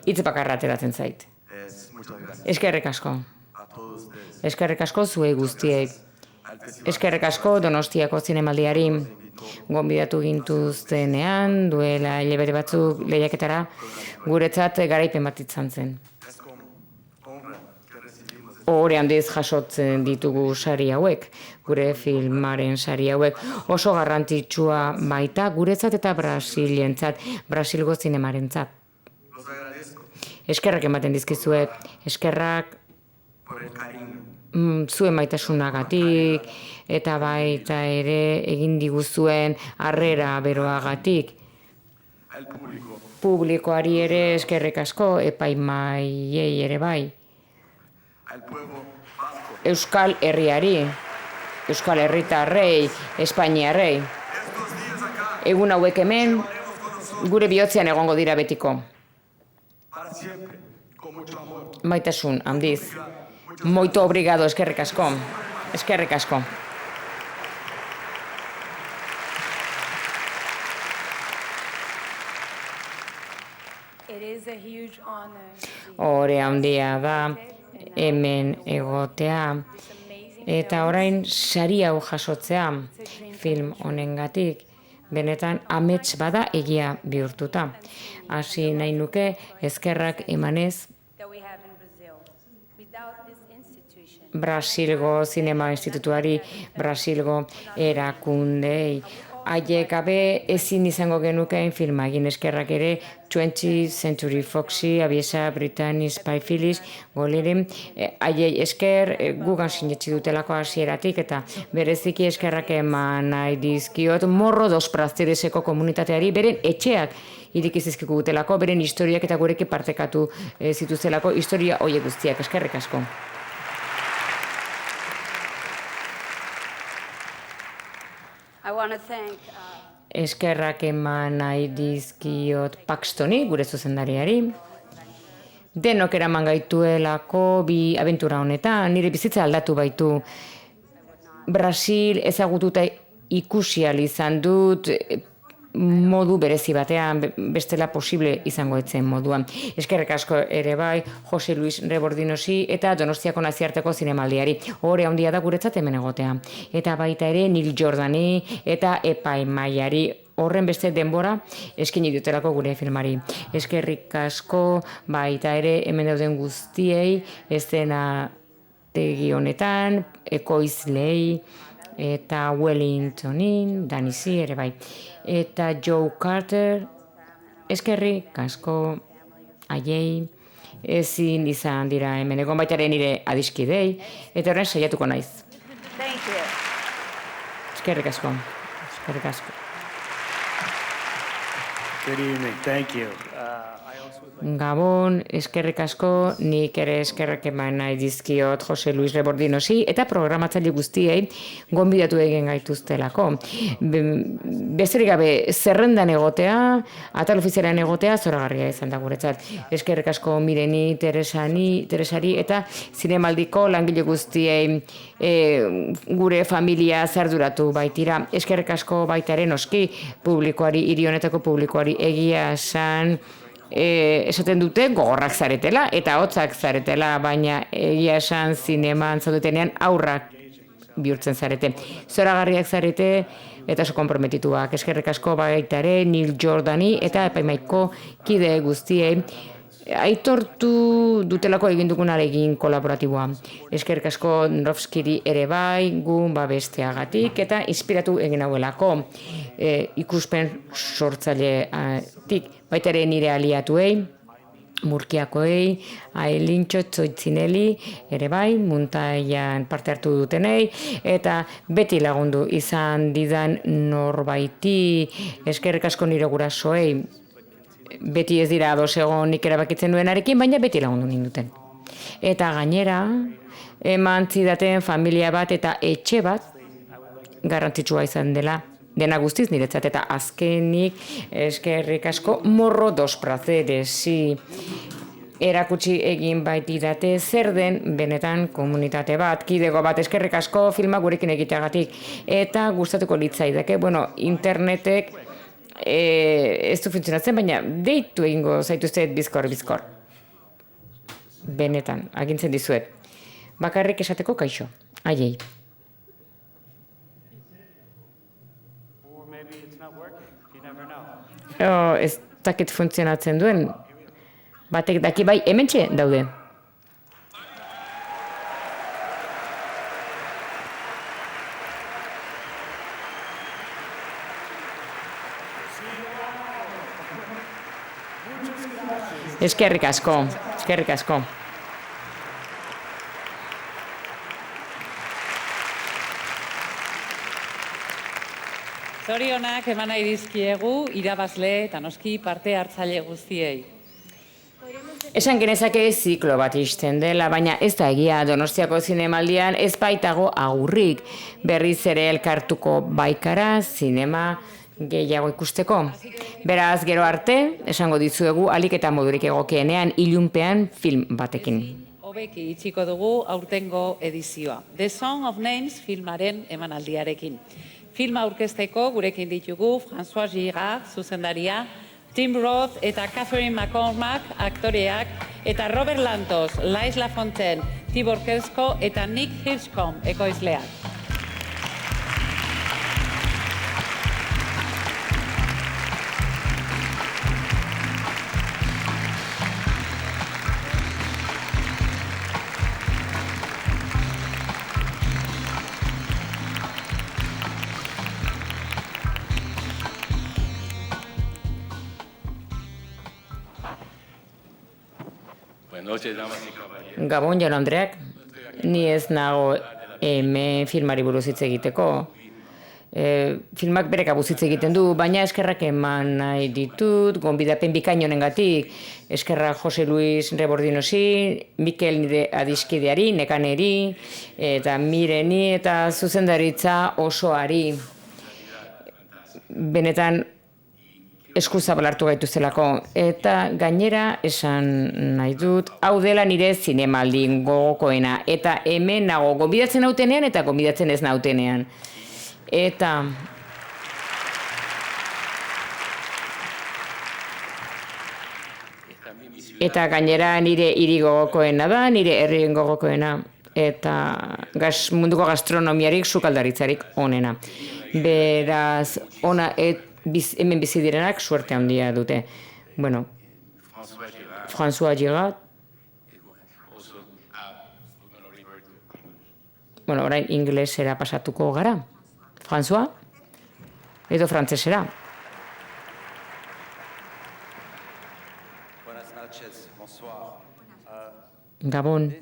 hitz bakarra ateratzen zait. Eskerrik asko. Eskerrik asko zuei guztiei. Eskerrik asko Donostiako zinemaldiari. Gonbidatu gintuztenean, duela hilabete batzuk lehiaketara, guretzat garaipen bat izan zen. Ohore handiz jasotzen ditugu sari hauek, gure filmaren sari hauek, oso garrantzitsua baita guretzat eta Brasilientzat, Brasilgo zinemarentzat. Eskerrak ematen dizkizuet, eskerrak zuen maitasunagatik eta baita ere egin diguzuen harrera beroagatik. Publikoari ere eskerrik asko, epaimahaiei ere bai. Euskal Herriari, Euskal Herritarrei, Espainiarrei. Egun hauek hemen, gure bihotzean egongo dira betiko. Maitasun, handiz. Moito obrigado, eskerrik asko. Eskerrik asko. Ohore handia da hemen egotea eta orain sari hau jasotzea film honengatik benetan amets bada egia bihurtuta. Hasi nahi nuke eskerrak emanez Brasilgo Zinema Institutuari, Brasilgo erakundei. Haiek gabe ezin izango genukeen filma egin, eskerrak ere 20th Century Foxi, Abiesa, Britannia, Spy Phillips, Goleren, haiei esker gugan sinetsi dutelako hasieratik eta bereziki eskerrak eman nahi dizkiot Morro dos Prazereseko komunitateari beren etxeak ireki zizkigu dutelako, beren historiak eta gurekin partekatu zituzelako historia horiek guztiak, eskerrik asko. Eskerrak eman nahi dizkiot Paxtoni, gure zuzendariari. Denok eraman gaituelako bi abentura honetan, nire bizitza aldatu baitu. Brasil ezagututa ikusi ahal izan dut, modu berezi batean, bestela posible izango etzen moduan. Eskerrik asko ere bai, Jose Luis Rebordinosi eta Donostiako Naziarteko Zinemaldiari. Hore handia da guretzat hemen egotea. Eta baita ere Neil Jordani eta epaimaiari horren beste denbora eskaini dutelako gure filmari. Eskerrik asko baita ere hemen dauden guztiei, eszenategi honetan, ekoizlei, eta Wellingtonin, Danisi ere bai. Eta Joe Carter, eskerrik asko haiei, ezin izan dira hemen egon baita ere nire adiskidei, eta horren saiatuko naiz. Eskerrik asko. Eskerrik asko. Good evening. Thank you. Gabon, eskerrik asko, nik ere eskerrak eman nahi dizkiot Jose Luis Rebordinosi eta programatzaile guztiei gonbidatu egin gaituztelako. Besterik gabe zerrendan egotea, atal ofizialean egotea zoragarria izan da guretzat. Eskerrik asko Mireni, Teresari eta Zinemaldiko langile guztiei gure familia zarduratu baitira. Eskerrik asko baitaren noski publikoari, hiri honetako publikoari egia esan, esaten dute gogorrak zaretela eta hotzak zaretela, baina egia esan zineman zaudetenean aurrak bihurtzen zarete. Zoragarriak zarete eta oso konprometituak. Eskerrik asko baita ere Neil Jordani eta epaimaiko kide guztiei aitortu dutelako egin dugunarekin kolaboratiboa. Eskerrik asko Nrovskiri ere bai, gu babesteagatik eta inspiratu egin hauelako. Ikuspen sortzailetik baita ere nire aliatuei, Murkiakoei, Aelintxo Tzoitzineli ere bai, Muntaian parte hartu dutenei, eta beti lagundu izan didan norbaiti. Eskerrik asko nire gurasoei, beti ez dira ados egon nik erabakitzen duenarekin, baina beti lagundu ninduten. Eta gainera, eman zidaten familia bat eta etxe bat garrantzitsua izan dela, dena guztiz niretzat, eta azkenik eskerrik asko Morro dos Prazeres, erakutsi egin baitidate zer den benetan komunitate bat, kidego bat. Eskerrik asko filma gurekin egiteagatik, eta gustatuko litzaidake, internetek ez du funtzionatzen, baina deitu egingo zaituztet bizkor. Benetan, agintzen dizuet. Bakarrik esateko kaixo, haiei. Ez dakit funtzionatzen duen, batek daki bai, hementxe daude. Eskerrik asko, eskerrik asko. Zorionak eman nahi dizkiegu irabazle eta noski parte hartzaile guztiei. Esan genezake ziklo bat ixten dela, baina ez da egia. Donostiako Zinemaldian ez baitago agurrik. Berriz ere elkartuko baikara zinema gehiago ikusteko. Beraz, gero arte, esango dizuegu alik eta modurik egokienean ilunpean film batekin. Hobeki itxiko dugu aurtengo edizioa. The Song of Names filmaren emanaldiarekin. Filma aurkezteko gurekin ditugu François Girard, zuzendaria, Tim Roth eta Catherine McCormack aktoreak, eta Robert Lantos, Lais Lafontaine, Tibor Kelsko eta Nick Hirschcombe ekoizleak. Gabon, Jon Andreak, ni ez nago hemen filmari buruz hitz egiteko. Filmak bere kabuz hitz egiten du, baina eskerrak eman nahi ditut, gonbidapen bikain honengatik. Eskerrak Jose Luis Rebordinosi, Mikel nire adiskideari, Nekaneri, eta Mireni eta zuzendaritza osoari. Benetan, eskuzabal hartu gaituzelako, eta gainera esan nahi dut, hau dela nire zinemaldi gogokoena, eta hemen nago gonbidatzen nautenean eta gonbidatzen ez nautenean. Eta Eta gainera nire hiri gogokoena da, nire herrien gogokoena. Eta munduko gastronomiarik, sukaldaritzarik onena. Beraz, hemen bizi direnak suerte handia dute. Bueno, François Girard. Bueno, orain inglesera pasatuko gara. François? Edo frantzesera. Gabon.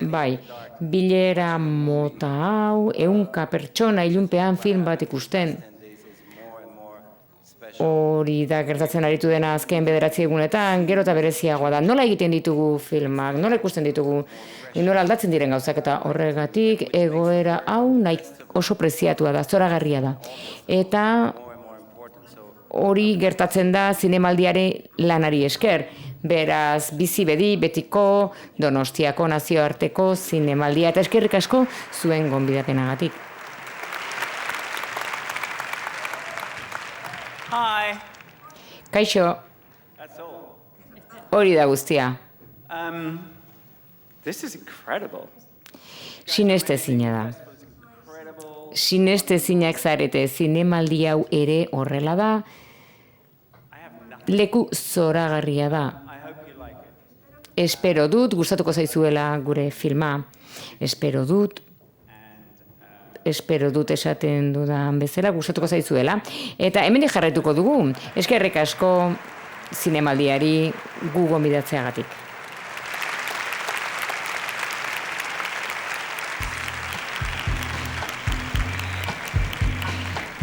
Bai, bilera mota hau, 100 pertsona ilunpean film bat ikusten. Hori da gertatzen aritu dena azken 9 egunetan, gero eta bereziagoa da. Nola egiten ditugu filmak, nola ikusten ditugu, nola aldatzen diren gauzak, eta horregatik egoera hau nahi oso preziatua da, zoragarria da. Eta hori gertatzen da zinemaldiaren lanari esker. Beraz, bizi bedi, betiko, Donostiako nazioarteko zinemaldia, eta eskerrik asko zuen gonbidapenagatik. Hi. Kaixo. Hori da guztia. This is incredible. Sinestezina da. Sinestezinak zarete, zinemaldi hau ere horrela da. Leku zoragarria da. Espero dut, gustatuko zaizuela gure filma. Espero dut esaten dudan bezala, gustatuko zaizuela. Eta hemendik jarraituko dugu, eskerrik asko zinemaldiari gu gonbidatzeagatik.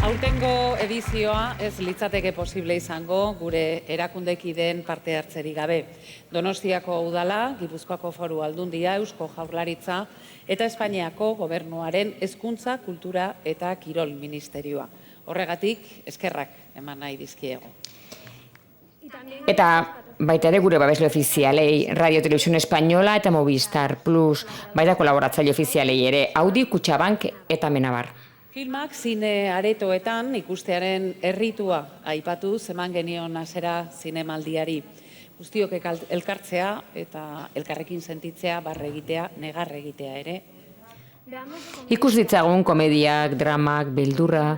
Aurtengo edizioa ez litzateke posible izango gure erakundekideen parte hartzerik gabe. Donostiako udala, Gipuzkoako Foru Aldundia, Eusko Jaurlaritza eta Espainiako Gobernuaren Hezkuntza, Kultura eta Kirol Ministerioa. Horregatik, eskerrak eman nahi dizkiego. Eta baita ere gure babesle ofizialei, Radio Televisión Española eta Movistar Plus, baita kolaboratzaile ofizialei ere, Audi, Kutxabank eta Menabar. Filmak zine aretoetan ikustearen erritua aipatu eman genion hasera zinemaldiari. Guztiok elkartzea eta elkarrekin sentitzea, barre egitea, negar egitea ere. Ikus ditzagun komediak, dramak, beldurra.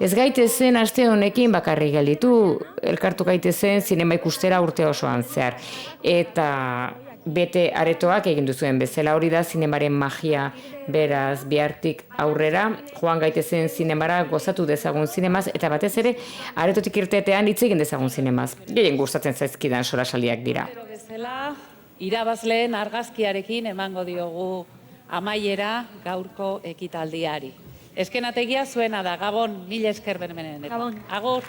Ez gaitezen aste honekin bakarrik gelditu, elkartu gaitezen zinema ikustera urte osoan zehar. Eta bete aretoak egin duzuen bezala, hori da zinemaren magia. Beraz, bihartik aurrera, joan gaitezen zinemara, gozatu dezagun zinemaz, eta batez ere, aretotik irtetean hitz egin dezagun zinemaz. Gehien gustatzen zaizkidan solasaldiak dira. Irabazleen argazkiarekin emango diogu amaiera gaurko ekitaldiari. Eskenategia zuena da, Gabon, mila esker bermenen. Gabon. Agur.